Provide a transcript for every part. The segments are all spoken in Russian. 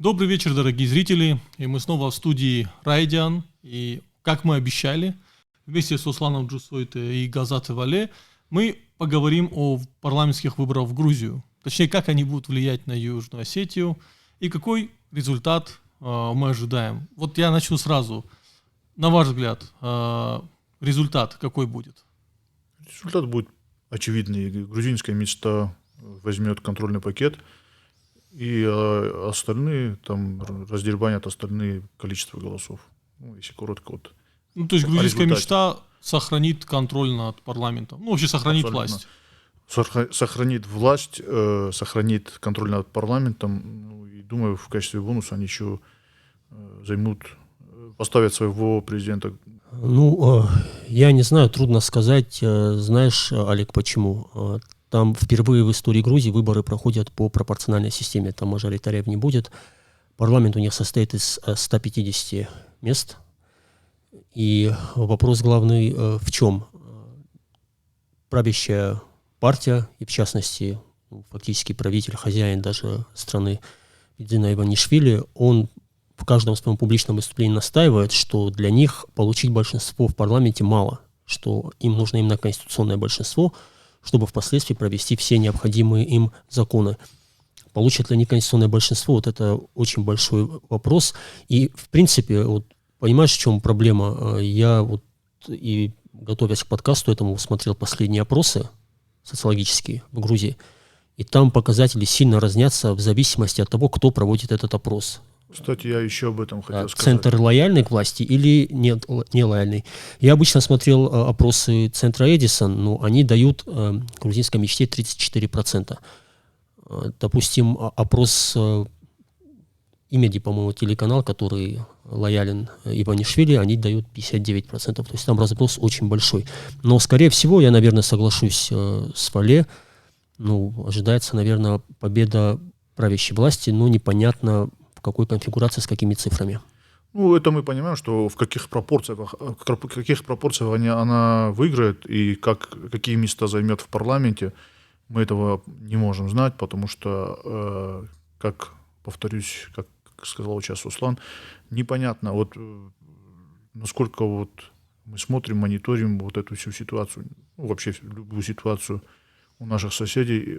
Добрый вечер, дорогие зрители. И мы снова в студии Райдиан. И как мы обещали, вместе с Усланом Джусойте и Газатой Вале мы поговорим о парламентских выборах в Грузию. Точнее, как они будут влиять на Южную Осетию и какой результат мы ожидаем. Вот я начну сразу. На ваш взгляд, результат какой будет? Результат будет очевидный. Грузинская мечта возьмет контрольный пакет, и остальные там раздербанят остальные количество голосов. Ну, если коротко. Вот. Ну, то есть грузинская мечта сохранит контроль над парламентом. Ну, вообще сохранит власть. Сохранит власть, сохранит контроль над парламентом. Ну, и думаю, в качестве бонуса они еще поставят своего президента. Ну, я не знаю, трудно сказать. Знаешь, Олег, почему? Там впервые в истории Грузии выборы проходят по пропорциональной системе. Там мажоритариев не будет. Парламент у них состоит из 150 мест. И вопрос главный в чем? Правящая партия, и в частности, фактически правитель, хозяин даже страны Бидзина Иванишвили, он в каждом своем публичном выступлении настаивает, что для них получить большинство в парламенте мало, что им нужно именно конституционное большинство, чтобы впоследствии провести все необходимые им законы. Получат ли они конституционное большинство, вот это очень большой вопрос. И, в принципе, вот, понимаешь, в чем проблема? Я вот и, готовясь к подкасту этому, смотрел последние опросы социологические в Грузии, и там показатели сильно разнятся в зависимости от того, кто проводит этот опрос. Кстати, я еще об этом хотел сказать. Центр лояльный к власти или нет, не лояльный? Я обычно смотрел опросы центра Эдисон, но они дают грузинской мечте 34%. Допустим, опрос Имеди, по-моему, телеканал, который лоялен Иванишвили, они дают 59%. То есть там разброс очень большой. Но, скорее всего, я, наверное, соглашусь с Вале. Ну, ожидается, наверное, победа правящей власти, но непонятно, в какой конфигурации, с какими цифрами. Ну, это мы понимаем, что в каких пропорциях она выиграет и какие места займет в парламенте. Мы этого не можем знать, потому что, повторюсь, как сказал сейчас Услан, непонятно, вот насколько вот мы смотрим, мониторим вот эту всю ситуацию, ну, вообще любую ситуацию у наших соседей.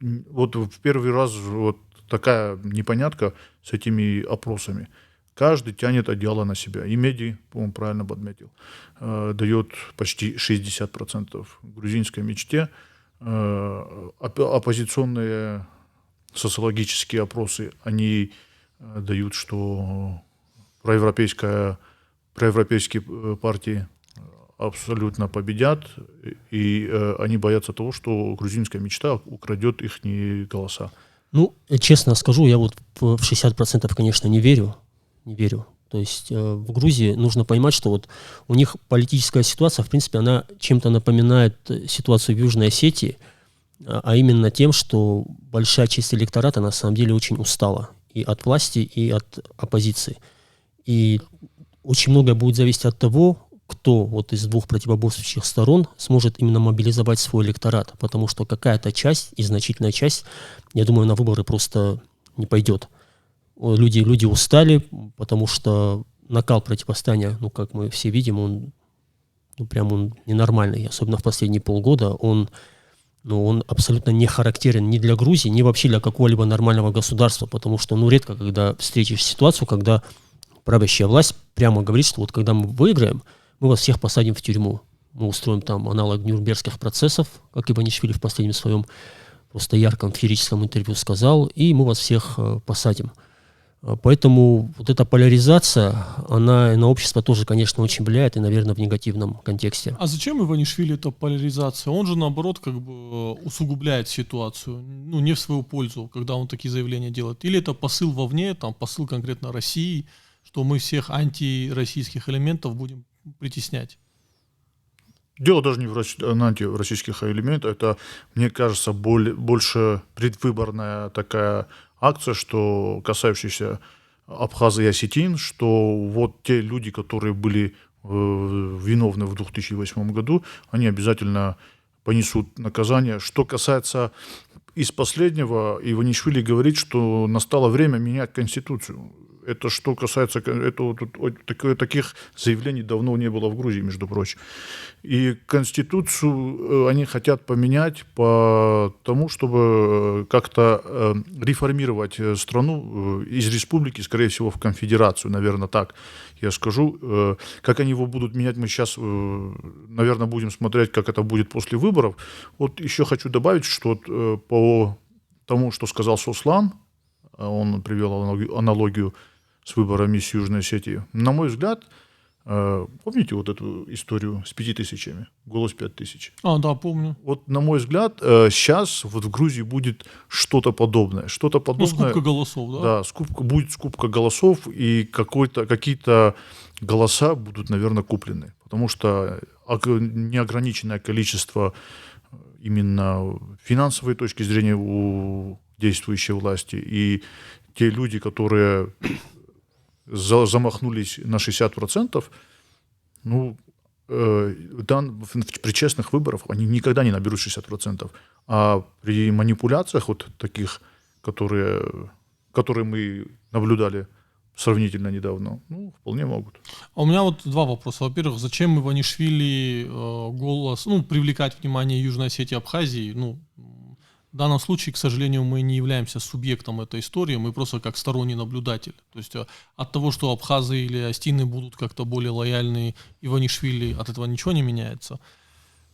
Вот в первый раз вот такая непонятка с этими опросами. Каждый тянет одеяло на себя. И Меди, по-моему, правильно подметил, дает почти 60% грузинской мечте. Оппозиционные социологические опросы, они дают, что проевропейские партии абсолютно победят, и они боятся того, что грузинская мечта украдет их голоса. Ну, честно скажу, я вот в 60%, конечно, не верю. То есть в Грузии нужно понимать, что вот у них политическая ситуация, в принципе, она чем-то напоминает ситуацию в Южной Осетии, а именно тем, что большая часть электората на самом деле очень устала и от власти, и от оппозиции. И очень многое будет зависеть от того, кто вот из двух противоборствующих сторон сможет именно мобилизовать свой электорат, потому что какая-то часть, и значительная часть, я думаю, на выборы просто не пойдет. Люди устали, потому что накал противостояния, ну, как мы все видим, он ненормальный, особенно в последние полгода, он абсолютно не характерен ни для Грузии, ни вообще для какого-либо нормального государства, потому что, редко, когда встретишь ситуацию, когда правящая власть прямо говорит, что вот когда мы выиграем, мы вас всех посадим в тюрьму. Мы устроим там аналог нюрнбергских процессов, как Иванишвили в последнем своем просто ярком феерическом интервью сказал, и мы вас всех посадим. Поэтому вот эта поляризация, она на общество тоже, конечно, очень влияет, и, наверное, в негативном контексте. А зачем Иванишвили эта поляризация? Он же, наоборот, как бы усугубляет ситуацию, не в свою пользу, когда он такие заявления делает. Или это посыл вовне, там посыл конкретно России, что мы всех антироссийских элементов будем притеснять? Дело даже не в антироссийских элементах, это, мне кажется, больше предвыборная такая акция, что касающаяся Абхазии и Осетин, что вот те люди, которые были виновны в 2008 году, они обязательно понесут наказание. Что касается из последнего Иванишвили говорит, что настало время менять Конституцию. Это что касается... Таких заявлений давно не было в Грузии, между прочим. И Конституцию они хотят поменять по тому, чтобы как-то реформировать страну из республики, скорее всего, в конфедерацию, наверное, так я скажу. Как они его будут менять, мы сейчас, наверное, будем смотреть, как это будет после выборов. Вот еще хочу добавить, что по тому, что сказал Сослан, он привел аналогию с выборами с Южной Осетии. На мой взгляд, помните вот эту историю с 5000? Голос 5000. Да, помню. Вот, на мой взгляд, сейчас вот в Грузии будет что-то подобное. Скупка голосов, да? Да, будет скупка голосов, и какие-то голоса будут, наверное, куплены. Потому что неограниченное количество именно финансовой точки зрения у действующей власти, и те люди, которые замахнулись на 60%, при честных выборах они никогда не наберут 60%. А при манипуляциях вот таких, которые мы наблюдали сравнительно недавно, вполне могут. А у меня вот два вопроса. Во-первых, зачем Иванишвили привлекать внимание Южной Осетии и Абхазии? В данном случае, к сожалению, мы не являемся субъектом этой истории, мы просто как сторонний наблюдатель. То есть от того, что абхазы или остины будут как-то более лояльны Иванишвили, от этого ничего не меняется.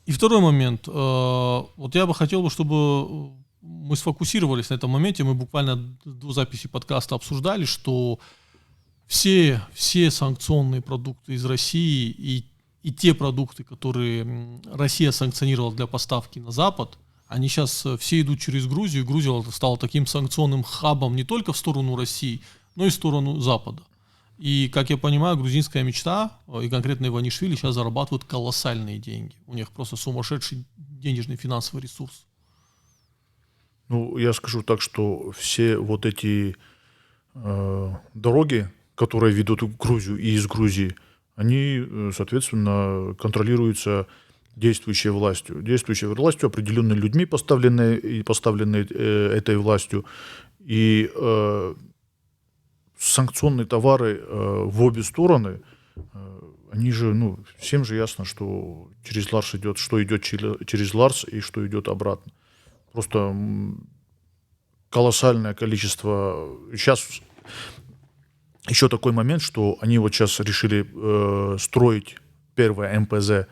И второй момент. Вот я бы хотел, чтобы мы сфокусировались на этом моменте. Мы буквально до записи подкаста обсуждали, что все санкционные продукты из России и те продукты, которые Россия санкционировала для поставки на Запад, они сейчас все идут через Грузию, и Грузия стала таким санкционным хабом не только в сторону России, но и в сторону Запада. И, как я понимаю, грузинская мечта, и конкретно Иванишвили, сейчас зарабатывают колоссальные деньги. У них просто сумасшедший денежный финансовый ресурс. Я скажу так, что все вот эти дороги, которые ведут в Грузию и из Грузии, они, соответственно, контролируются действующей властью. Действующей властью, определенными людьми, поставленные этой властью. И санкционные товары в обе стороны, они же, всем же ясно, что через Ларс идет, что идет через Ларс и что идет обратно. Просто колоссальное количество. Сейчас еще такой момент, что они вот сейчас решили строить первое МПЗ,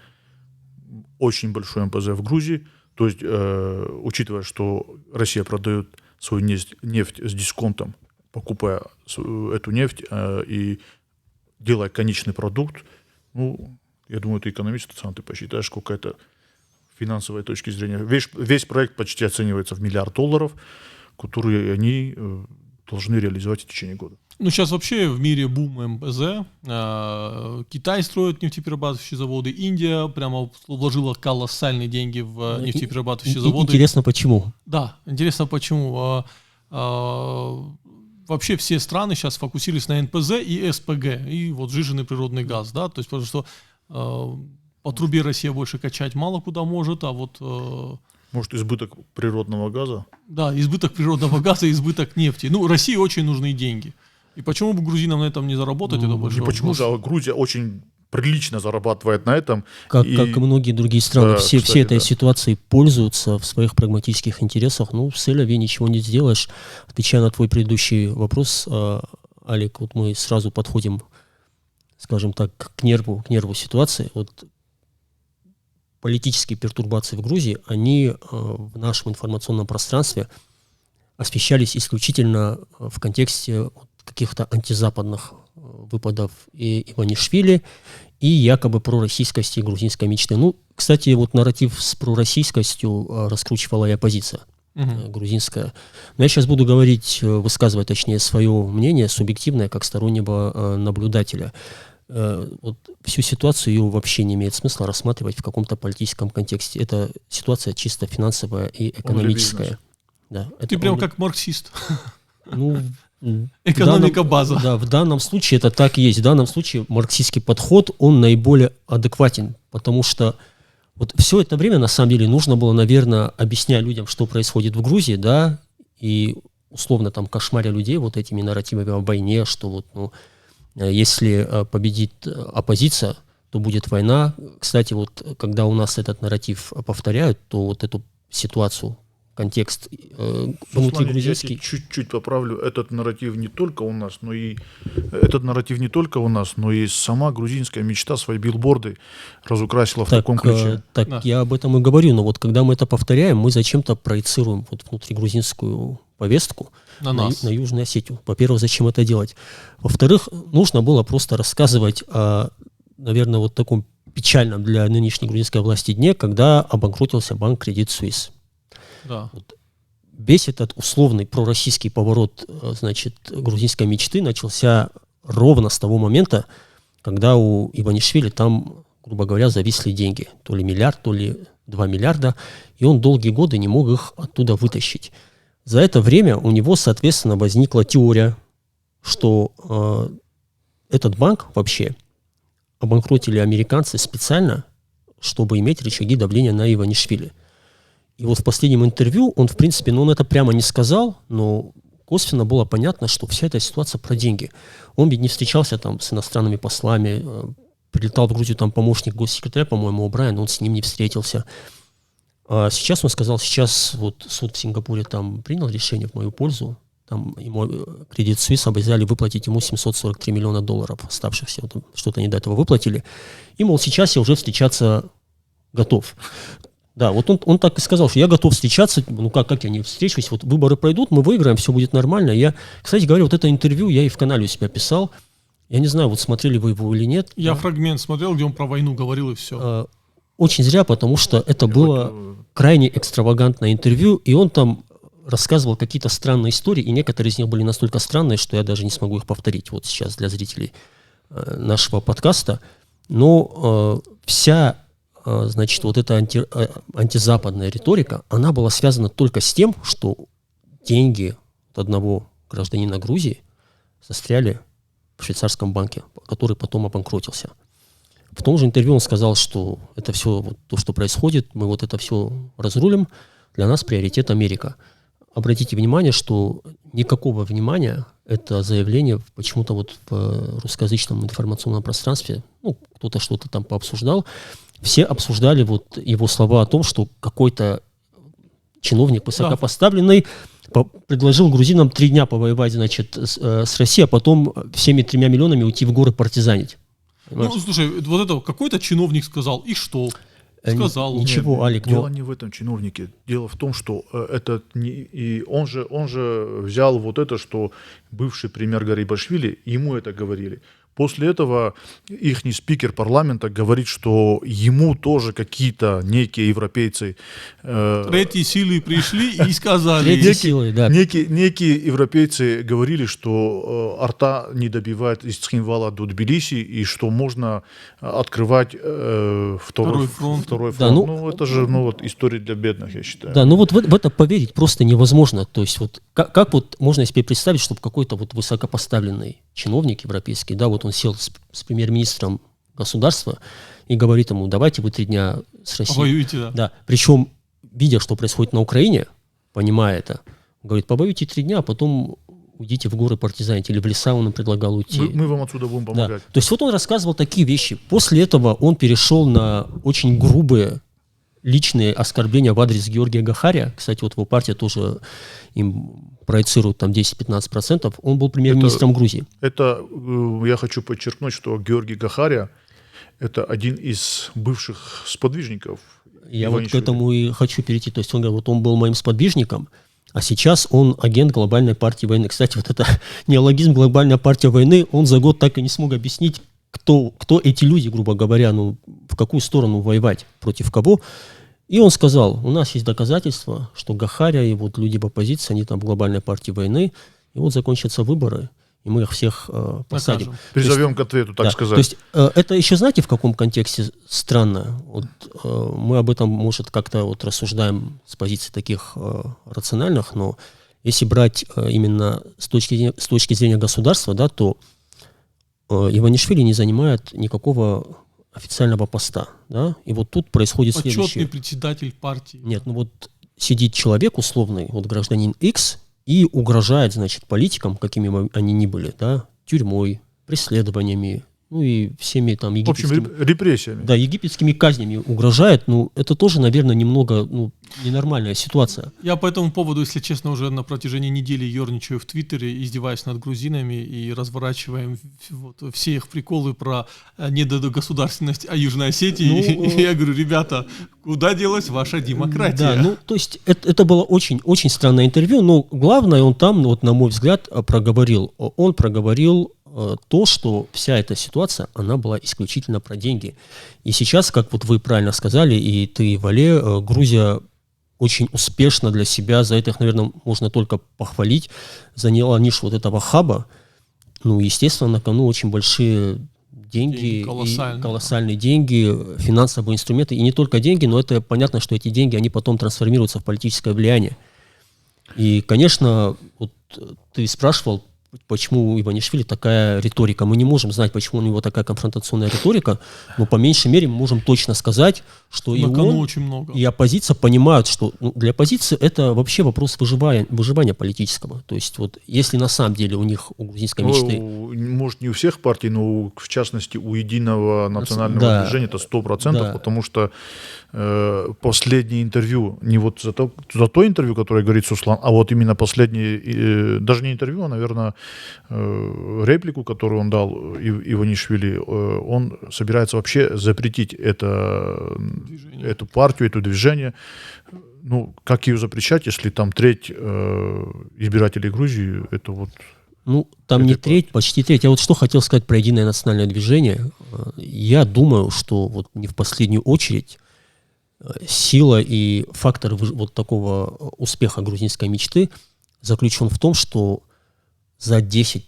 очень большой МПЗ в Грузии. То есть, учитывая, что Россия продает свою нефть с дисконтом, покупая эту нефть и делая конечный продукт, я думаю, ты экономист, сам ты посчитаешь, сколько это финансовой точки зрения. Весь проект почти оценивается в $1 миллиард, которые они должны реализовать в течение года. Сейчас вообще в мире бум МПЗ. Китай строит нефтеперерабатывающие заводы, Индия прямо вложила колоссальные деньги в нефтеперерабатывающие заводы. Интересно, почему? Да, интересно, почему. Вообще все страны сейчас фокусировались на НПЗ и СПГ, и вот сжиженный природный газ, да, то есть потому что по трубе Россия больше качать мало куда может, а вот... Может, избыток природного газа? Да, избыток природного газа и избыток нефти. России очень нужны деньги. И почему бы грузинам на этом не заработать? Это большой вопрос. Почему же Грузия очень прилично зарабатывает на этом. Как и многие другие страны. Да, все этой ситуацией пользуются в своих прагматических интересах. С Эль-Ави ничего не сделаешь. Отвечая на твой предыдущий вопрос, Алик, вот мы сразу подходим, скажем так, к нерву ситуации. Политические пертурбации в Грузии, они в нашем информационном пространстве освещались исключительно в контексте каких-то антизападных выпадов и Иванишвили и якобы пророссийскости грузинской мечты. Кстати, нарратив с пророссийскостью раскручивала и оппозиция грузинская. Но я сейчас буду высказывать, точнее, свое мнение субъективное, как стороннего наблюдателя. Всю ситуацию ее вообще не имеет смысла рассматривать в каком-то политическом контексте. Это ситуация чисто финансовая и экономическая. Да, ты прям как марксист. Экономика база. Да, в данном случае это так и есть. В данном случае марксистский подход, он наиболее адекватен, потому что Вот все это время, на самом деле, нужно было, наверное, объяснять людям, что происходит в Грузии, да, и условно там кошмаря людей вот этими нарративами о войне, что вот, ну, если победит оппозиция, то будет война. Кстати, вот когда у нас этот нарратив повторяют, то вот эту ситуацию, контекст внутригрузинский... Я чуть-чуть поправлю. Этот нарратив не только у нас, но и сама грузинская мечта свои билборды разукрасила в таком ключе. Так да. Я об этом и говорю, но вот когда мы это повторяем, мы зачем-то проецируем вот внутригрузинскую повестку на Южную Осетию. Во-первых, зачем это делать? Во-вторых, нужно было просто рассказывать о, наверное, вот таком печальном для нынешней грузинской власти дне, когда обанкротился банк Credit Suisse. Да. Вот. Весь этот условный пророссийский поворот, значит, грузинской мечты начался ровно с того момента, когда у Иванишвили там, грубо говоря, зависли деньги. То ли миллиард, то ли 2 миллиарда. И он долгие годы не мог их оттуда вытащить. За это время у него, соответственно, возникла теория, что этот банк вообще обанкротили американцы специально, чтобы иметь рычаги давления на Иванишвили. И вот в последнем интервью он, в принципе, он это прямо не сказал, но косвенно было понятно, что вся эта ситуация про деньги. Он ведь не встречался там с иностранными послами, прилетал в Грузию там помощник госсекретаря, по-моему, О'Брайен, он с ним не встретился. А сейчас он сказал, сейчас вот суд в Сингапуре там принял решение в мою пользу, там ему Credit Suisse обязали выплатить ему $743 миллиона оставшихся, вот, что-то они до этого выплатили. И, мол, сейчас я уже встречаться готов. Да, вот он так и сказал, что я готов встречаться, ну как я не встречусь, вот выборы пройдут, мы выиграем, все будет нормально. Я, кстати говоря, вот это интервью я и в канале у себя писал, я не знаю, вот смотрели вы его или нет. Я фрагмент смотрел, где он про войну говорил и все. Очень зря, потому что это было крайне экстравагантное интервью, и он там рассказывал какие-то странные истории, и некоторые из них были настолько странные, что я даже не смогу их повторить вот сейчас для зрителей нашего подкаста. Но вся... значит, вот эта антизападная риторика, она была связана только с тем, что деньги одного гражданина Грузии застряли в швейцарском банке, который потом обанкротился. В том же интервью он сказал, что это все, вот, то, что происходит, мы вот это все разрулим, для нас приоритет Америка. Обратите внимание, что никакого внимания это заявление почему-то вот в русскоязычном информационном пространстве, ну, кто-то что-то там пообсуждал, все обсуждали вот его слова о том, что какой-то чиновник высокопоставленный предложил грузинам 3 дня повоевать, значит, с Россией, а потом всеми 3 миллионами уйти в горы партизанить. Ну, слушай, вот это какой-то чиновник сказал, и что? Сказал. Ничего, Алик. Дело не в этом чиновнике. Дело в том, что он же взял вот это, что бывший премьер Гарибашвили, ему это говорили. После этого ихний спикер парламента говорит, что ему тоже какие-то некие европейцы... Третьи силы пришли и сказали... Некие европейцы говорили, что Арта не добивает из Цхинвала до Тбилиси, и что можно открывать второй фронт. Да, Это же вот история для бедных, я считаю. Да, ну вот в это поверить просто невозможно. То есть вот как вот можно себе представить, чтобы какой-то вот высокопоставленный чиновник европейский, да, вот он сел с премьер-министром государства и говорит ему, давайте вы 3 дня с Россией. Повоюйте, да. Да. Причем, видя, что происходит на Украине, понимая это, говорит, повоюйте 3 дня, а потом уйдите в горы партизанить, или в леса он им предлагал уйти. Мы вам отсюда будем помогать. Да. То есть вот он рассказывал такие вещи. После этого он перешел на очень грубые личные оскорбления в адрес Георгия Гахария. Кстати, вот его партия тоже им проецирует там 10-15%. Он был премьер-министром Грузии. Это я хочу подчеркнуть, что Георгий Гахария – это один из бывших сподвижников. Я вот к этому и хочу перейти. То есть он говорит, вот он был моим сподвижником, а сейчас он агент глобальной партии войны. Кстати, вот это неологизм «глобальная партия войны», он за год так и не смог объяснить, кто эти люди, грубо говоря, ну, в какую сторону воевать, против кого. И он сказал, у нас есть доказательства, что Гахария и вот люди в оппозиции, они там в глобальной партии войны, и вот закончатся выборы, и мы их всех посадим. Призовем к ответу, так сказать. То есть это еще, знаете, в каком контексте странно? Вот, мы об этом, может, как-то вот рассуждаем с позиции таких рациональных, но если брать именно с точки зрения государства, да, то Иванишвили не занимает никакого официального поста, да, и вот тут происходит Почетный следующее. председатель партии. Нет, ну вот сидит человек условный, вот гражданин X, и угрожает, значит, политикам, какими бы они ни были, да, тюрьмой, преследованиями, ну и всеми там В общем, египетскими, репрессиями. да, египетскими казнями угрожает. Ну, это тоже, наверное, немного, ну, ненормальная ситуация. Я по этому поводу, если честно, уже на протяжении недели ерничаю в Твиттере, издеваюсь над грузинами и разворачиваем вот все их приколы про недогосударственность Южной Осетии. Ну, И я говорю, ребята, куда делась ваша демократия? Да, ну, то есть это было очень, очень странное интервью, но главное, он там, вот, на мой взгляд, проговорил то, что вся эта ситуация, она была исключительно про деньги. И сейчас, как вот вы правильно сказали, и ты, и Вале, Грузия очень успешно для себя, за это их, наверное, можно только похвалить, заняла нишу вот этого хаба. Ну, естественно, на кону очень большие деньги, колоссальные деньги, финансовые инструменты, и не только деньги, но это понятно, что эти деньги, они потом трансформируются в политическое влияние. И, конечно, вот ты спрашивал, почему у Иванишвили такая риторика. Мы не можем знать, почему у него такая конфронтационная риторика, но по меньшей мере мы можем точно сказать, что и он, очень много. и оппозиция понимают, что для оппозиции это вообще вопрос выживания политического. То есть вот если на самом деле у них, у грузинской мечты... Может, не у всех партий, но в частности у Единого национального движения это 100%, потому что последнее интервью, не вот за то интервью, которое говорит Суслан, а вот именно последнее, даже не интервью, а, наверное, реплику, которую он дал Иванишвили, он собирается вообще запретить эту партию, это движение. Ну, как ее запрещать, если там треть избирателей Грузии, это вот... Ну, там не треть, почти треть. Я вот что хотел сказать про Единое национальное движение. Я думаю, что вот не в последнюю очередь сила и фактор вот такого успеха грузинской мечты заключен в том, что за 10-15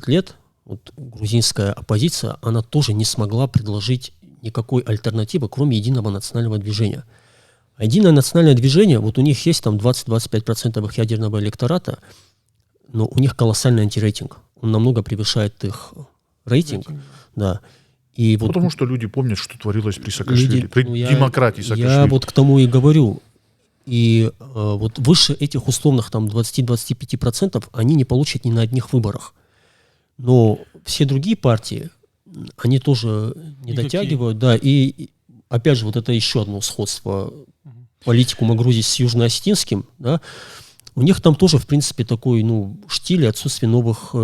лет вот грузинская оппозиция, она тоже не смогла предложить никакой альтернативы, кроме Единого национального движения. А Единое национальное движение, вот у них есть там 20-25% их ядерного электората, но у них колоссальный антирейтинг. Он намного превышает их рейтинг. Да. И вот, потому что люди помнят, что творилось при Саакашвили, при демократии Саакашвили. Я вот к тому и говорю. И вот выше этих условных там 20-25% они не получат ни на одних выборах. Но все другие партии, они тоже не дотягивают. Да, и опять же, вот это еще одно сходство политикума Грузии с южноосетинским, да, у них там тоже, в принципе, такой, ну, штиль и отсутствие новых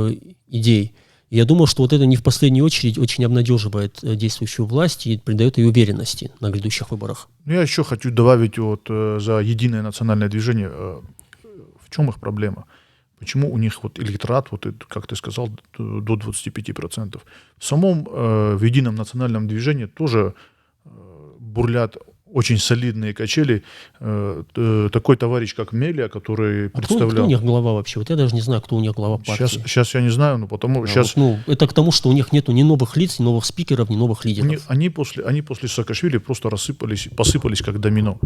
идей. И я думаю, что вот это не в последнюю очередь очень обнадеживает действующую власть и придает ей уверенности на грядущих выборах. Я еще хочу добавить вот за Единое национальное движение, в чем их проблема? Почему у них вот электорат, вот, как ты сказал, до 25%? В самом в Едином национальном движении тоже бурлят очень солидные качели. Такой товарищ, как Мелия, который представлял... Кто у них глава вообще? Вот я даже не знаю, кто у них глава партии. Сейчас я не знаю, но потому... Да, сейчас... вот, это к тому, что у них нету ни новых лиц, ни новых спикеров, ни новых лидеров. Они после Саакашвили просто посыпались как домино.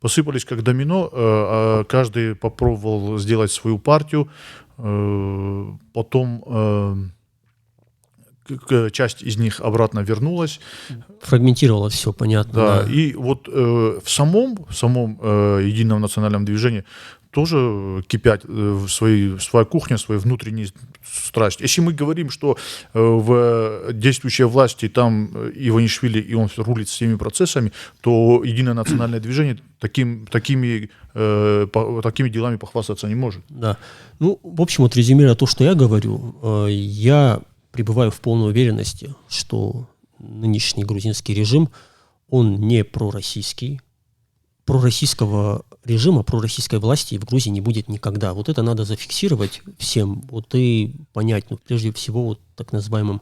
Посыпались как домино. Каждый попробовал сделать свою партию. Потом... часть из них обратно вернулась. Фрагментировало все, понятно. Да. И вот в самом Едином национальном движении тоже кипят своя кухня, свои внутренние страсти. Если мы говорим, что в действующей власти там Иванишвили, и он рулит всеми процессами, то Единое национальное движение такими делами похвастаться не может. Да. Ну, в общем, вот резюмируя то, что я говорю, я пребываю в полной уверенности, что нынешний грузинский режим, он не пророссийский. Пророссийского режима, пророссийской власти в Грузии не будет никогда. Вот это надо зафиксировать всем, вот и понять, ну, прежде всего, вот так называемым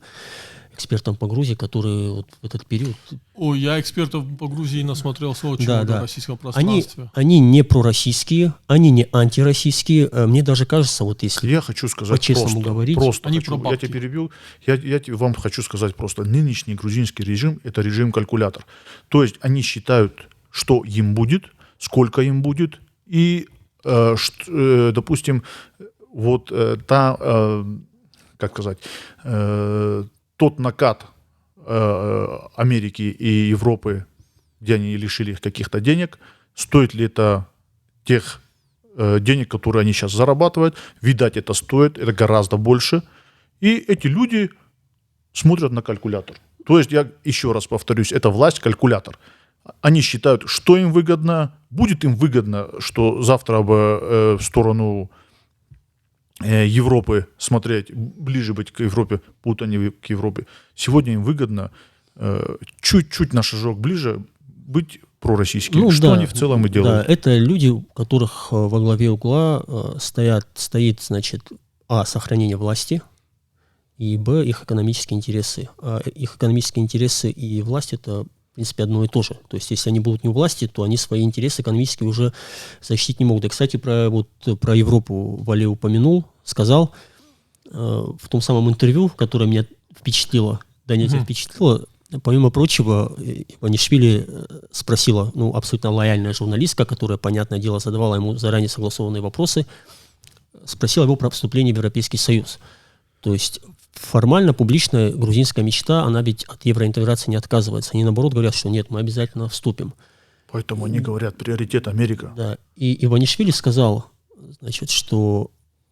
экспертам по Грузии, которые вот в этот период... Ой, я экспертов по Грузии насмотрелся очень много в российском пространстве. Они не пророссийские, они не антироссийские. Мне даже кажется, вот если я хочу сказать по-честному говорить... Они про бабки. Я тебя перебил. Я вам хочу сказать просто. Нынешний грузинский режим – это режим-калькулятор. То есть они считают, что им будет, сколько им будет, и, допустим, вот как сказать, тот накат Америки и Европы, где они лишили их каких-то денег, стоит ли это тех денег, которые они сейчас зарабатывают. Видать, это стоит, это гораздо больше. И эти люди смотрят на калькулятор. То есть, я еще раз повторюсь, это власть-калькулятор. Они считают, что им выгодно. Будет им выгодно, что завтра бы в сторону Европы смотреть, ближе быть к Европе, будут они к Европе. Сегодня им выгодно чуть-чуть на шажок ближе быть пророссийскими. Что да, они в целом и делают? Да, это люди, у которых во главе угла стоит, значит, сохранение власти, и их экономические интересы. Их экономические интересы и власть — это, в принципе, одно и то же. То есть, если они будут не у власти, то они свои интересы экономические уже защитить не могут. И, кстати, про Европу Вале упомянул, сказал в том самом интервью, которое меня впечатлило, впечатлило, помимо прочего, Иванишвили спросила, абсолютно лояльная журналистка, которая, понятное дело, задавала ему заранее согласованные вопросы, спросила его про вступление в Европейский Союз. То есть формально публичная грузинская мечта, она ведь от евроинтеграции не отказывается. Они, наоборот, говорят, что нет, мы обязательно вступим. Поэтому они говорят, приоритет Америка. Да. И Иванишвили сказал, значит, что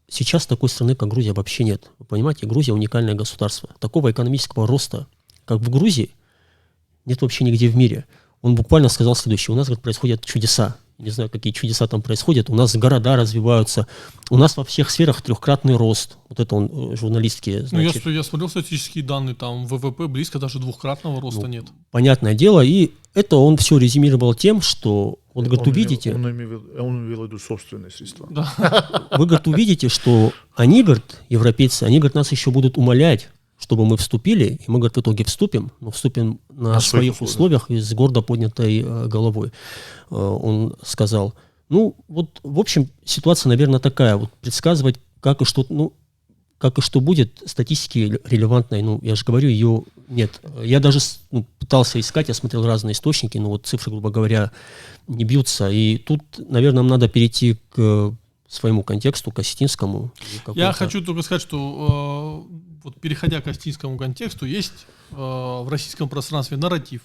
сейчас такой страны, как Грузия, вообще нет. Вы понимаете, Грузия — уникальное государство. Такого экономического роста, как в Грузии, нет вообще нигде в мире. Он буквально сказал следующее. У нас, говорит, происходят чудеса. Не знаю, какие чудеса там происходят. У нас города развиваются. У нас во всех сферах трехкратный рост. Вот это он журналистский. Значит, я смотрел статистические данные, там ВВП близко даже двухкратного роста нет. Понятное дело. И это он все резюмировал тем, что вот, говорит, увидите... Он имел в виду собственные средства. Да. Вы, говорит, увидите, что они, говорит, европейцы, они, говорит, нас еще будут умолять, чтобы мы вступили, и мы, говорит, в итоге вступим, но вступим на своих условиях и с гордо поднятой головой. Он сказал. В общем, ситуация, наверное, такая. Вот предсказывать, как и что будет, статистики релевантной, я же говорю, ее нет. Я даже пытался искать, я смотрел разные источники, но вот цифры, грубо говоря, не бьются. И тут, наверное, нам надо перейти к своему контексту, к осетинскому. Я хочу только сказать, что переходя к осетинскому контексту, есть в российском пространстве нарратив,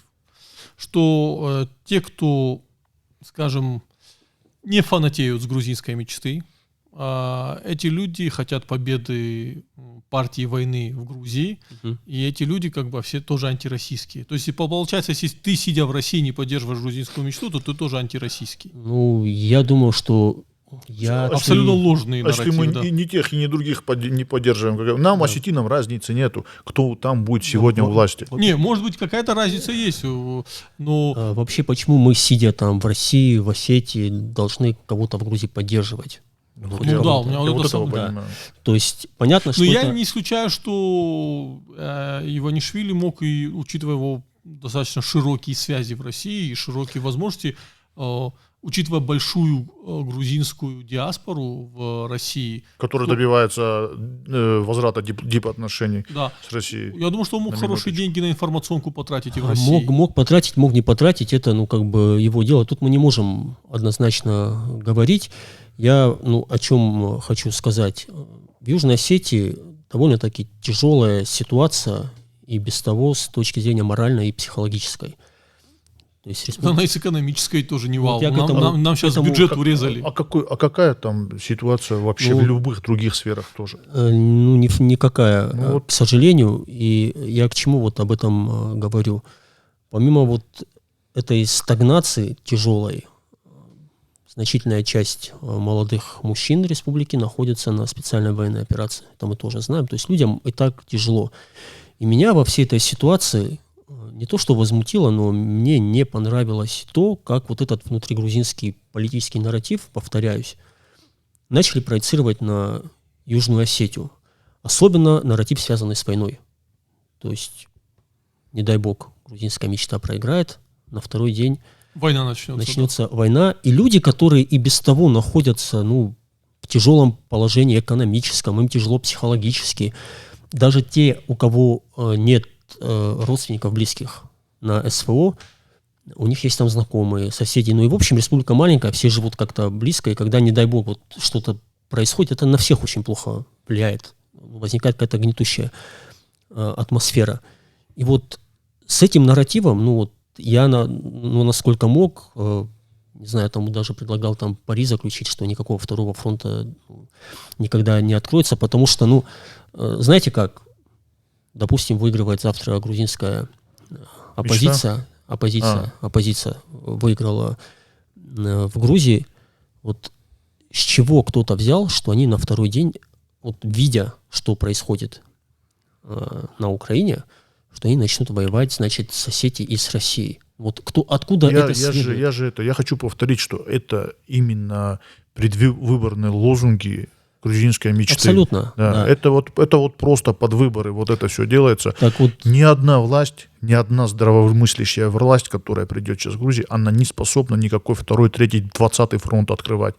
что те, кто, скажем, не фанатеют с грузинской мечты, эти люди хотят победы партии войны в Грузии, и эти люди все тоже антироссийские. То есть, получается, если ты, сидя в России, не поддерживаешь грузинскую мечту, то ты тоже антироссийский. Я думаю, что абсолютно ложные нарративы. Если мы ни тех, и ни других не поддерживаем, нам, осетинам, разницы нету, кто там будет сегодня у власти. Не, может быть, какая-то разница есть, но... Вообще, почему мы, сидя там в России, в Осетии, должны кого-то в Грузии поддерживать? У меня вот это понимаю. То есть, понятно, что я не исключаю, что Иванишвили мог, и учитывая его достаточно широкие связи в России и широкие возможности, учитывая большую грузинскую диаспору в России, которая добивается возврата дипотношений с Россией. Я думаю, что он мог хорошие деньги на информационку потратить и в России. Мог потратить, мог не потратить, это его дело. Тут мы не можем однозначно говорить. Я о чем хочу сказать. В Южной Осетии довольно-таки тяжелая ситуация, и без того с точки зрения моральной и психологической. То есть она и с экономической тоже не вау. Нам сейчас бюджет урезали. А какая там ситуация вообще в любых других сферах тоже? Никакая, к сожалению. И я к чему об этом говорю? Помимо этой стагнации тяжелой, значительная часть молодых мужчин республики находится на специальной военной операции. Это мы тоже знаем. То есть людям и так тяжело. И меня во всей этой ситуации не то что возмутило, но мне не понравилось то, как этот внутригрузинский политический нарратив, повторяюсь, начали проецировать на Южную Осетию. Особенно нарратив, связанный с войной. То есть, не дай бог, грузинская мечта проиграет, на второй день война начнется война, и люди, которые и без того находятся в тяжелом положении экономическом, им тяжело психологически, даже те, у кого нет родственников близких на СВО, у них есть там знакомые, соседи. И в общем, республика маленькая, все живут как-то близко, и когда, не дай бог, что-то происходит, это на всех очень плохо влияет. Возникает какая-то гнетущая атмосфера. И с этим нарративом, ну вот я, насколько мог, не знаю, там даже предлагал там пари заключить, что никакого второго фронта никогда не откроется, потому что, знаете как, допустим, выигрывает завтра грузинская оппозиция, оппозиция выиграла в Грузии, вот с чего кто-то взял, что они на второй день, вот видя, что происходит на Украине, что они начнут воевать, значит, с Осетией и с Россией. Вот откуда это следует? Я хочу повторить, что это именно предвыборные лозунги грузинской мечты. Абсолютно. Да. Это вот просто под выборы вот это все делается. Так вот, ни одна власть, ни одна здравомыслящая власть, которая придет сейчас в Грузию, она не способна никакой второй, третий, 20-й фронт открывать.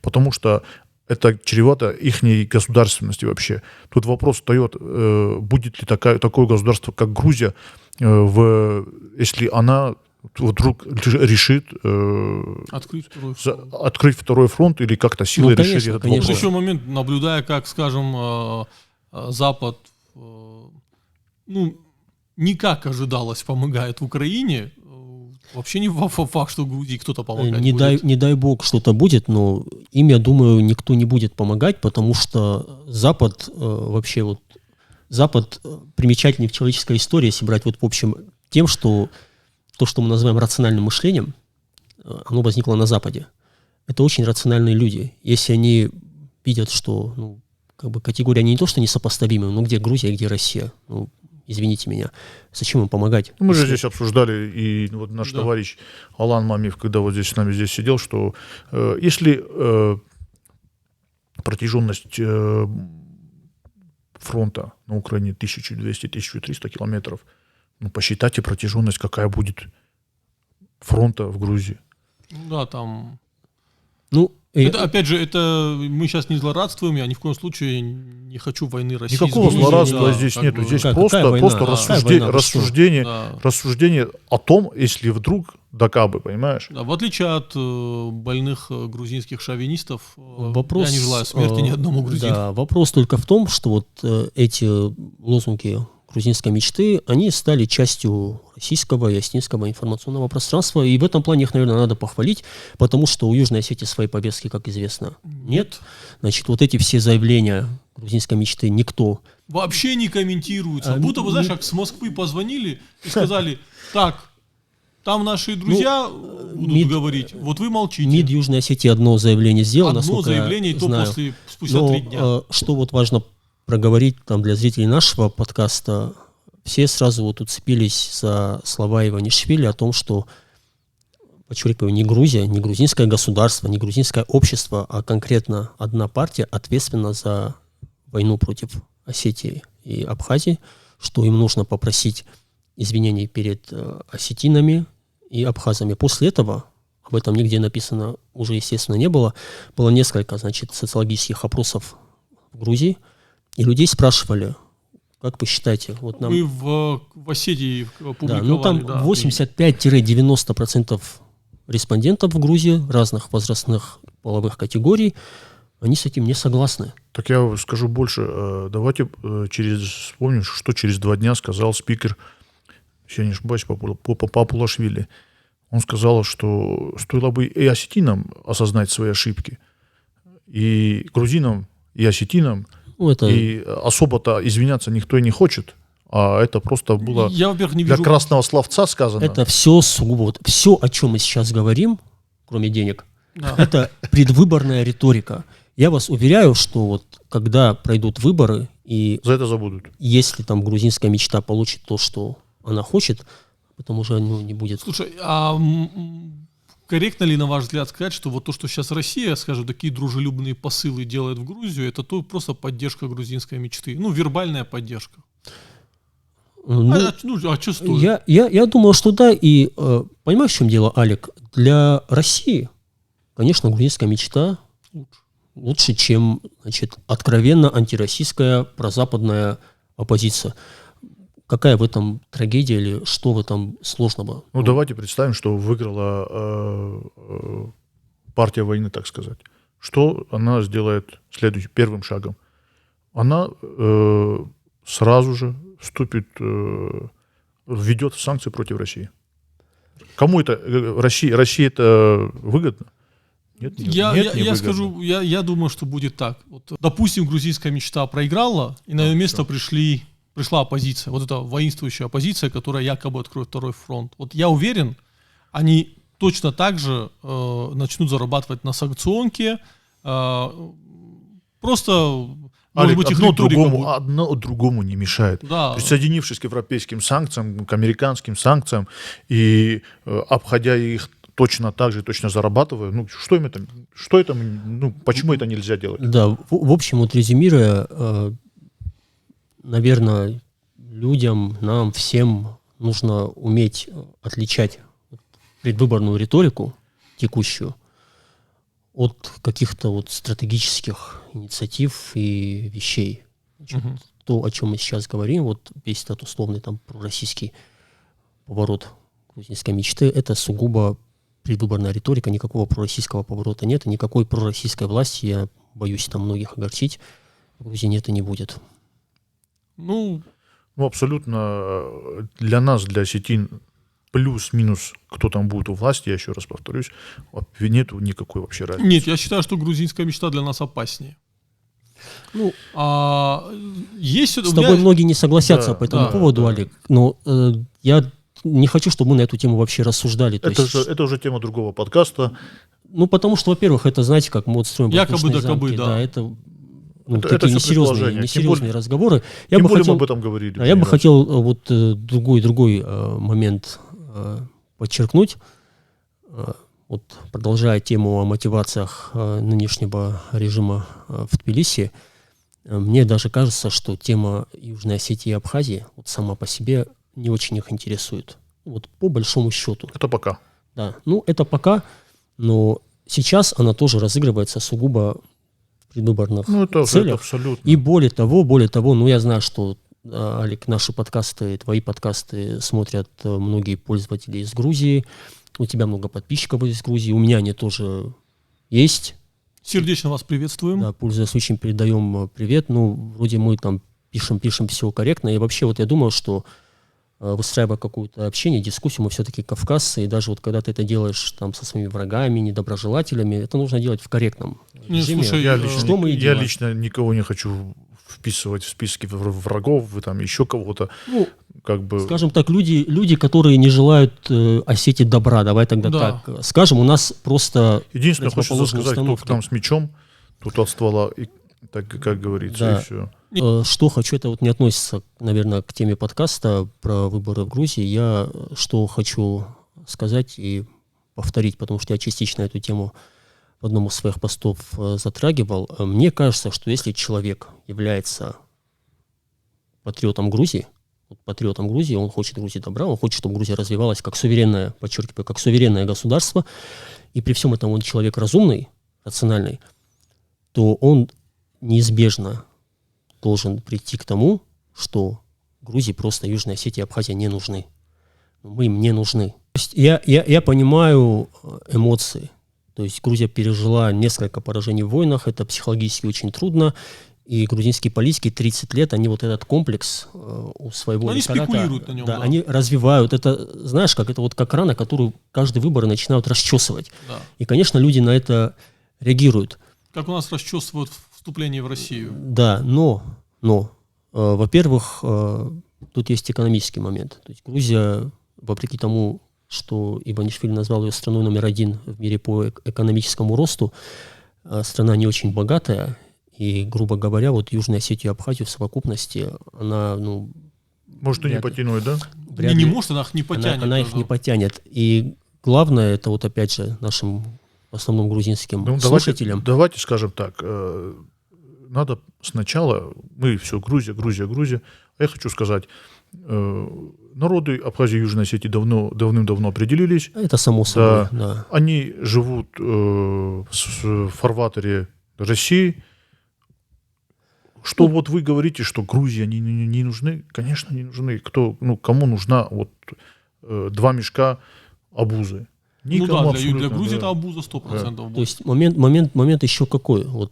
Потому что это чревато их государственности вообще. Тут вопрос встает, будет ли такое государство, как Грузия, если она вдруг решит открыть второй фронт или как-то силой решить этот вопрос. Еще момент, наблюдая, как, скажем, Запад, не как ожидалось, помогает в Украине. Вообще не факт, что в Грузии кто-то помогает будет. Не дай бог что-то будет, но им, я думаю, никто не будет помогать, потому что Запад вообще вот Запад примечательней в человеческой истории, если брать вот в общем тем, что то, что мы называем рациональным мышлением, оно возникло на Западе. Это очень рациональные люди. Если они видят, что категории они не то, что несопоставимы, но где Грузия, где Россия, извините меня, зачем им помогать? Мы же здесь обсуждали, и вот наш товарищ Алан Мамиев, когда вот здесь с нами здесь сидел, что если протяженность фронта на Украине 1200-1300 километров, посчитайте протяженность, какая будет фронта в Грузии. Да, там... опять же, это мы сейчас не злорадствуем, я ни в коем случае не хочу войны России. Никакого злорадства здесь нету. Здесь просто рассуждение о том, если вдруг докабы, понимаешь? Да, в отличие от больных грузинских шовинистов, я не желаю смерти ни одному грузину. Да, вопрос только в том, что вот эти лозунги грузинской мечты, они стали частью российского и осетинского информационного пространства, и в этом плане их, наверное, надо похвалить, потому что у Южной Осетии своей повестки, как известно, нет. Значит, вот эти все заявления грузинской мечты никто... Вообще не комментируются. Будто бы, знаешь, как с Москвы позвонили и сказали, так, там наши друзья будут говорить, вот вы молчите. МИД Южной Осетии одно заявление сделал, одно заявление, и то знаю. спустя 3 дня. Что вот важно проговорить там для зрителей нашего подкаста, все сразу вот уцепились за слова Иванишвили о том, что, подчеркиваю, не Грузия, не грузинское государство, не грузинское общество, а конкретно одна партия ответственна за войну против Осетии и Абхазии, что им нужно попросить извинений перед осетинами и абхазами. После этого, об этом нигде написано уже, естественно, не было, было несколько, социологических опросов в Грузии, и людей спрашивали, как вы считаете? Вот нам... Мы в Осетии публиковали. Да, там 85-90% респондентов в Грузии разных возрастных половых категорий, они с этим не согласны. Так я скажу больше. Давайте вспомним, что через 2 дня сказал спикер, если я не ошибаюсь, Папулашвили. Он сказал, что стоило бы и осетинам осознать свои ошибки, и грузинам, и осетинам. И особо-то извиняться никто и не хочет, а это просто было для красного словца сказано. Это все сугубо, все, о чем мы сейчас говорим, кроме денег, это предвыборная риторика. Я вас уверяю, что вот когда пройдут выборы, и за это забудут. Если там грузинская мечта получит то, что она хочет, потом уже не будет. Слушай, а корректно ли, на ваш взгляд, сказать, что вот то, что сейчас Россия, скажем, такие дружелюбные посылы делает в Грузию, это то просто поддержка грузинской мечты? Вербальная поддержка. Что стоит? Я думаю, что да. И понимаешь, в чем дело, Алик? Для России, конечно, грузинская мечта лучше, чем откровенно антироссийская прозападная оппозиция. Какая в этом трагедия или что в этом сложного? Давайте представим, что выиграла партия войны, так сказать. Что она сделает первым шагом? Она сразу же вступит введет санкции против России. Кому это? России это выгодно? Нет, не Я выгодно. скажу, я думаю, что будет так. Вот, допустим, грузинская мечта проиграла, и на ее место пришла оппозиция. Вот эта воинствующая оппозиция, которая якобы откроет второй фронт. Вот я уверен, они точно так же начнут зарабатывать на санкционке. Просто, может быть, их риторика будет. Одно другому не мешает. Да. Присоединившись к европейским санкциям, к американским санкциям и обходя их точно так же, точно зарабатывая, ну что это, ну почему это нельзя делать? Да, в общем, вот резюмируя, наверное, людям, нам всем нужно уметь отличать предвыборную риторику текущую от каких-то вот стратегических инициатив и вещей. Значит, то, о чем мы сейчас говорим, вот весь этот условный там пророссийский поворот грузинской мечты, это сугубо предвыборная риторика, никакого пророссийского поворота нет, и никакой пророссийской власти, я боюсь там многих огорчить, в Грузии нет и не будет. Ну, абсолютно для нас, для осетин, плюс-минус, кто там будет у власти, я еще раз повторюсь, нету никакой вообще разницы. Нет, я считаю, что грузинская мечта для нас опаснее. Ну, есть с тобой многие не согласятся по этому поводу, Олег, но я не хочу, чтобы мы на эту тему вообще рассуждали. Это уже тема другого подкаста. Ну, потому что, во-первых, это, знаете, как мы вот строим якобы да кабы, да, это это такие несерьезные разговоры. Тем более мы об этом говорили. Я бы хотел вот другой момент подчеркнуть. Вот продолжая тему о мотивациях нынешнего режима в Тбилиси, мне даже кажется, что тема Южной Осетии и Абхазии вот сама по себе не очень их интересует. Вот по большому счету. Это пока. Да, ну это пока, но сейчас она тоже разыгрывается сугубо в предвыборных целях. Абсолютно. И более того, ну я знаю, что, Олег, наши подкасты, твои подкасты смотрят многие пользователи из Грузии. У тебя много подписчиков из Грузии, у меня они тоже есть. Сердечно вас приветствуем. Да, пользуясь случаем, передаем привет. Ну, вроде мы там пишем все корректно. И вообще вот я думаю, что выстраивая какое-то общение, дискуссию, мы все-таки кавказцы, и даже вот когда ты это делаешь там со своими врагами, недоброжелателями, это нужно делать в корректном режиме. Слушай, я лично никого не хочу вписывать в списки врагов, там еще кого-то. Ну, как бы... Скажем так, люди, которые не желают Осетии добра, давай тогда так скажем, у нас просто... Единственное, хочется сказать, кто там с мечом, тут от ствола, и, так как говорится, да. И все. Что хочу, это вот не относится, наверное, к теме подкаста про выборы в Грузии. Я что хочу сказать и повторить, потому что я частично эту тему в одном из своих постов затрагивал. Мне кажется, что если человек является патриотом Грузии, он хочет Грузии добра, он хочет, чтобы Грузия развивалась как суверенное, подчеркиваю, как суверенное государство, и при всем этом он человек разумный, рациональный, то он неизбежно должен прийти к тому, что Грузии просто Южная Осетия и Абхазия не нужны. Мы им не нужны. То есть я понимаю эмоции. То есть Грузия пережила несколько поражений в войнах, это психологически очень трудно. И грузинские политики 30 лет, они вот этот комплекс у своего электората, спекулируют на нем. Да, они развивают. Это, знаешь, как это вот как рана, которую каждый выбор начинают расчесывать. Да. И, конечно, люди на это реагируют. Как у нас расчесывают вступление в Россию. Да, но во-первых, тут есть экономический момент. То есть Грузия, вопреки тому, что Иванишвили назвал ее страной номер 1 в мире по экономическому росту, страна не очень богатая, и, грубо говоря, вот Южная Осетия и Абхазия в совокупности, она, может и не потянуть, да? Не может, она их не потянет. Она их не потянет. И главное, это вот опять же нашим основным грузинским слушателям. Давайте скажем так, надо сначала, мы все, Грузия. А я хочу сказать, народы Абхазии и Южной Осетии давным-давно определились. Это само собой, да. Они живут в фарватере России. Что вот вы говорите, что Грузии они не нужны? Конечно, не нужны. Кому нужна вот 2 мешка обузы? Никому для Грузии да. это обуза 100%. То есть момент еще какой. Вот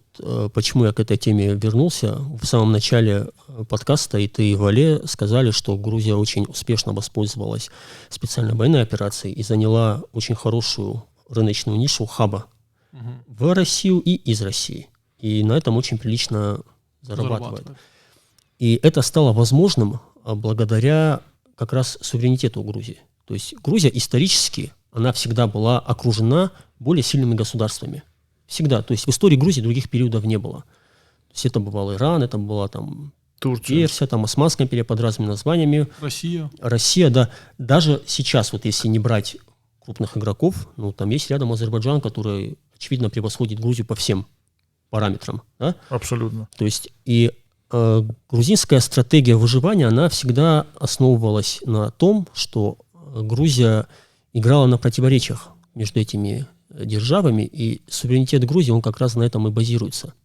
почему я к этой теме вернулся. В самом начале подкаста и ты, и Вале сказали, что Грузия очень успешно воспользовалась специальной военной операцией и заняла очень хорошую рыночную нишу хаба в Россию и из России. И на этом очень прилично зарабатывает. И это стало возможным благодаря как раз суверенитету Грузии. То есть Грузия исторически, она всегда была окружена более сильными государствами. Всегда. То есть в истории Грузии других периодов не было. То есть это бывал Иран, это была там Турция. Персия, там Османская империя под разными названиями. Россия, да. Даже сейчас, вот если не брать крупных игроков, ну там есть рядом Азербайджан, который, очевидно, превосходит Грузию по всем параметрам. Да? Абсолютно. То есть и грузинская стратегия выживания, она всегда основывалась на том, что Грузия играла на противоречиях между этими державами, и суверенитет Грузии, он как раз на этом и базируется,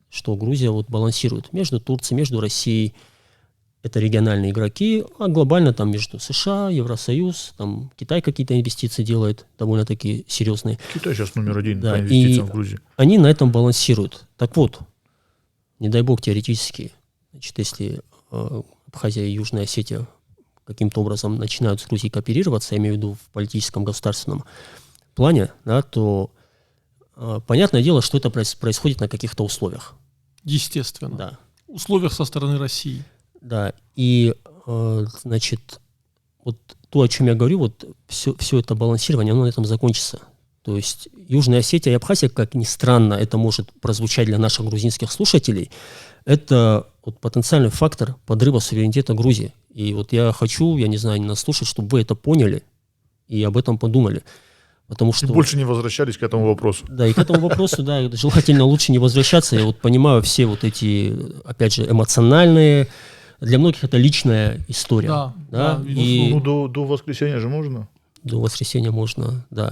что Грузия вот балансирует между Турцией, между Россией, это региональные игроки, а глобально там между США, Евросоюз, там Китай какие-то инвестиции делает довольно-таки серьезные. Китай сейчас номер один да, по инвестициям в Грузии. Они на этом балансируют. Так вот, не дай бог теоретически, значит, если Абхазия и Южная Осетия каким-то образом начинают с Грузией кооперироваться, я имею в виду в политическом государственном плане, да, то понятное дело, что это происходит на каких-то условиях. Естественно. Да. Условиях со стороны России. Да, и, значит, вот то, о чем я говорю, вот все это балансирование, оно на этом закончится. То есть Южная Осетия и Абхазия, как ни странно это может прозвучать для наших грузинских слушателей, это вот потенциальный фактор подрыва суверенитета Грузии. И вот я хочу, я не знаю, нас слушать, чтобы вы это поняли и об этом подумали. Потому что... И больше не возвращались к этому вопросу. Да, и к этому вопросу, да, желательно лучше не возвращаться. Я вот понимаю все вот эти, опять же, эмоциональные, для многих это личная история. Да. И... Ну, до воскресенья же можно? До воскресенья можно, да.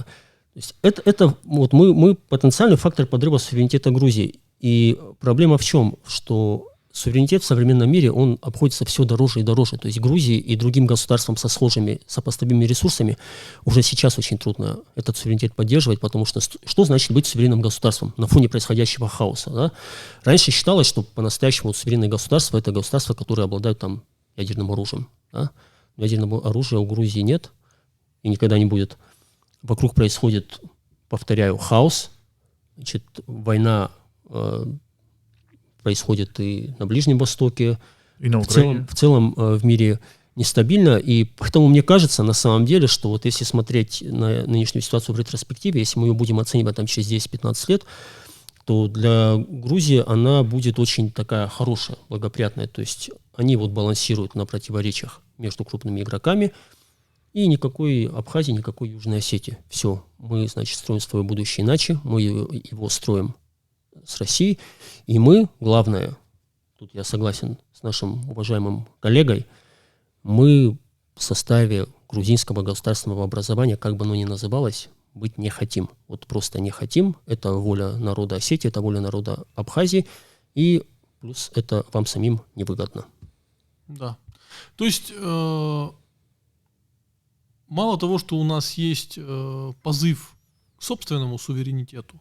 То есть это вот мы потенциальный фактор подрыва суверенитета Грузии. И проблема в чем? Что суверенитет в современном мире, он обходится все дороже и дороже. То есть Грузии и другим государствам со схожими, сопоставимыми ресурсами уже сейчас очень трудно этот суверенитет поддерживать, потому что значит быть суверенным государством на фоне происходящего хаоса? Да? Раньше считалось, что по-настоящему суверенное государство – это государство, которое обладает там ядерным оружием. Да? Ядерного оружия у Грузии нет и никогда не будет. Вокруг происходит, повторяю, хаос, значит, война происходит и на Ближнем Востоке, и на Украине. В целом в мире нестабильно, и поэтому мне кажется, на самом деле, что вот если смотреть на нынешнюю ситуацию в ретроспективе, если мы ее будем оценивать там через 10-15 лет, то для Грузии она будет очень такая хорошая, благоприятная, то есть они вот балансируют на противоречиях между крупными игроками, и никакой Абхазии, никакой Южной Осетии. Все, мы, значит, строим свое будущее иначе, мы его строим с Россией, и мы, главное, тут я согласен с нашим уважаемым коллегой, мы в составе грузинского государственного образования, как бы оно ни называлось, быть не хотим. Вот просто не хотим. Это воля народа Осетии, это воля народа Абхазии, и плюс это вам самим невыгодно. Да. То есть мало того, что у нас есть позыв к собственному суверенитету,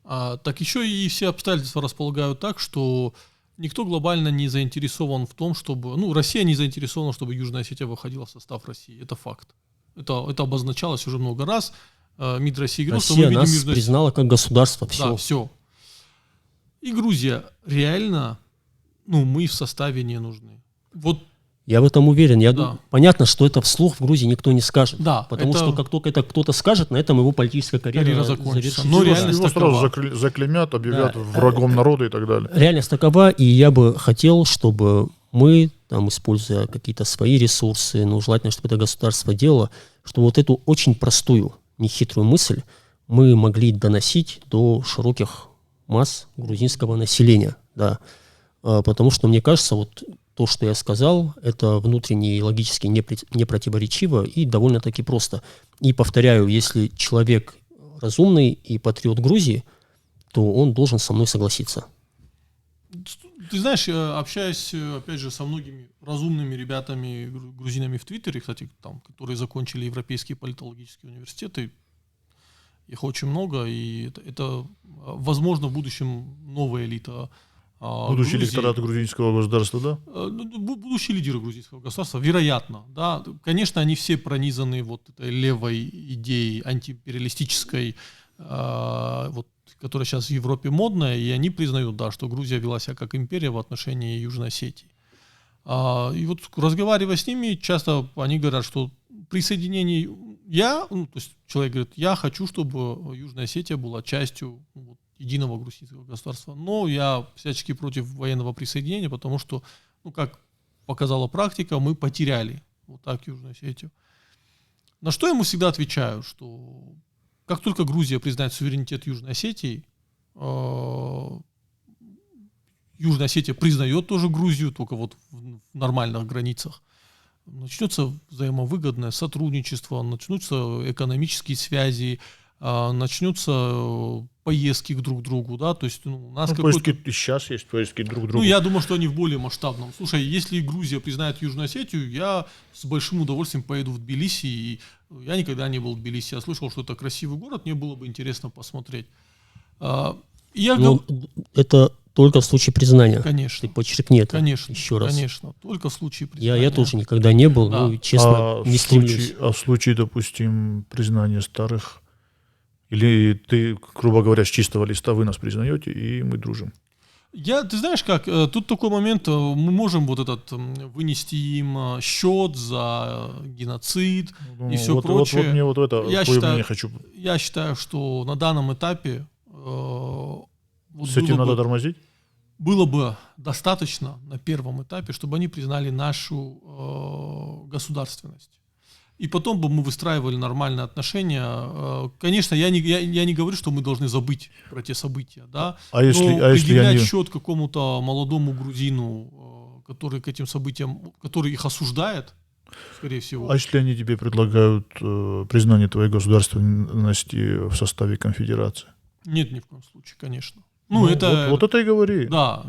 так еще и все обстоятельства располагают так, что никто глобально не заинтересован в том, чтобы... Ну, Россия не заинтересована, чтобы Южная Осетия выходила в состав России. Это факт. Это обозначалось уже много раз. МИД России говорил, Россия что мы видим нас Южную... признала как государство. Все. Да, все. И Грузия реально... Ну, мы в составе не нужны. Вот. Я в этом уверен. Да. Понятно, что это вслух в Грузии никто не скажет. Да, потому что как только это кто-то скажет, на этом его политическая карьера закончится. завершится. Но реальность его такова. сразу заклеймят, объявят врагом народа и так далее. Реальность такова, и я бы хотел, чтобы мы, там, используя какие-то свои ресурсы, ну, желательно, чтобы это государство делало, чтобы вот эту очень простую, нехитрую мысль мы могли доносить до широких масс грузинского населения. Да. Потому что, мне кажется, вот то, что я сказал, это внутренне и логически не противоречиво и довольно-таки просто. И повторяю, если человек разумный и патриот Грузии, то он должен со мной согласиться. Ты знаешь, общаясь, опять же, со многими разумными ребятами, грузинами в Твиттере, кстати, там, которые закончили европейские политологические университеты, их очень много, и это возможно, в будущем новая элита Будущий Грузии. электорат грузинского государства, да? Будущие лидеры грузинского государства, вероятно, да. Конечно, они все пронизаны вот этой левой идеей антиимпериалистической, вот, которая сейчас в Европе модная, и они признают, да, что Грузия вела себя как империя в отношении Южной Осетии. И вот разговаривая с ними, часто они говорят, что присоединение то есть человек говорит, я хочу, чтобы Южная Осетия была частью вот, единого грузинского государства, но я всячески против военного присоединения, потому что, как показала практика, мы потеряли вот так Южную Осетию. На что я ему всегда отвечаю, что как только Грузия признает суверенитет Южной Осетии, Южная Осетия признает тоже Грузию, только вот в нормальных границах, начнется взаимовыгодное сотрудничество, начнутся экономические связи, начнутся поездки друг к другу, да, то есть у нас поездки и сейчас есть поездки друг к другу. Я думаю, что они в более масштабном. Слушай, если Грузия признает Южную Осетию, я с большим удовольствием поеду в Тбилиси, и я никогда не был в Тбилиси, я слышал, что это красивый город, мне было бы интересно посмотреть. Это только в случае признания. Конечно. Ты подчеркни это еще раз. Конечно, только в случае признания. Я тоже никогда не был, да. Честно, не стремлюсь. В случае, допустим, признания старых, или ты, грубо говоря, с чистого листа вы нас признаете, и мы дружим? Ты знаешь как, тут такой момент, мы можем вынести им счет за геноцид и все прочее. Вот мне вот это хочу. Я считаю, что на данном этапе с этим надо тормозить? Было бы достаточно на первом этапе, чтобы они признали нашу государственность. И потом бы мы выстраивали нормальные отношения. Конечно, я не говорю, что мы должны забыть про те события, да. Предъявлять счет какому-то молодому грузину, который к этим событиям, который их осуждает, скорее всего. А если они тебе предлагают признание твоей государственности в составе конфедерации? Нет, ни в коем случае, конечно. Вот это и говори. Да,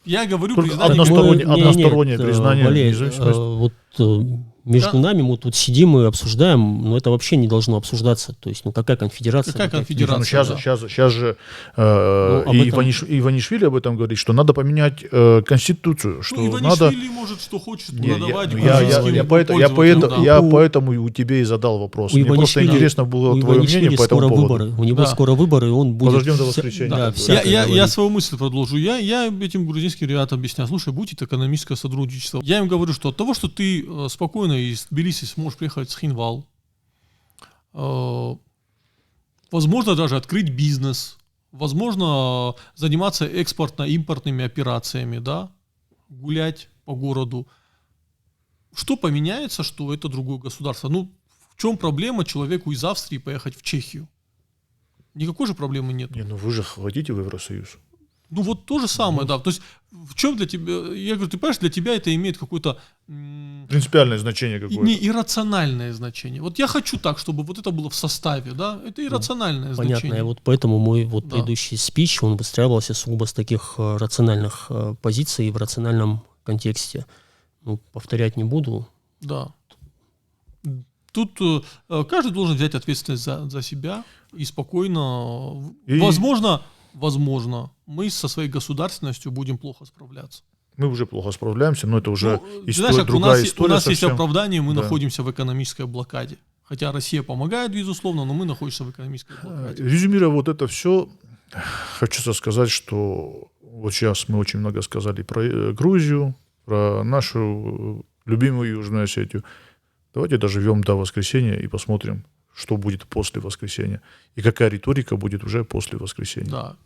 я говорю одностороннее признание независимости. Между нами мы тут сидим и обсуждаем, но это вообще не должно обсуждаться. То есть, какая конфедерация? Какая конфедерация? Сейчас же Иванишвили об этом говорит, что надо поменять конституцию. Что Иванишвили может что хочет продавать. Я поэтому у тебя и задал вопрос. Мне просто интересно было твое мнение по этому поводу. У него скоро выборы, и он будет... Подождем до воскресенья. Я свою мысль продолжу. Я этим грузинским ребятам объясняю. Слушай, будет экономическое сотрудничество. Я им говорю, что от того, что ты спокойно из Тбилиси сможешь приехать в Цхинвал, возможно даже открыть бизнес, возможно заниматься экспортно-импортными операциями, да, гулять по городу. Что поменяется, что это другое государство? В чем проблема человеку из Австрии поехать в Чехию? Никакой же проблемы нет. Вы же хотите в Евросоюз. То же самое, да. То есть, в чем для тебя, я говорю, ты понимаешь, для тебя это имеет какое-то... принципиальное значение какое-то. Не иррациональное значение. Вот я хочу так, чтобы вот это было в составе, да, это иррациональное значение. Понятно, и поэтому мой предыдущий спич, он выстраивался сугубо с таких рациональных позиций в рациональном контексте. Повторять не буду. Да. Тут каждый должен взять ответственность за себя и спокойно... Возможно, мы со своей государственностью будем плохо справляться. Мы уже плохо справляемся, но это уже другая история. У нас есть оправдание, мы находимся в экономической блокаде. Хотя Россия помогает, безусловно, но мы находимся в экономической блокаде. Резюмируя вот это все, хочу сказать, что вот сейчас мы очень много сказали про Грузию, про нашу любимую Южную Осетию. Давайте доживем до воскресенья и посмотрим, что будет после воскресенья, и какая риторика будет уже после воскресенья. Да.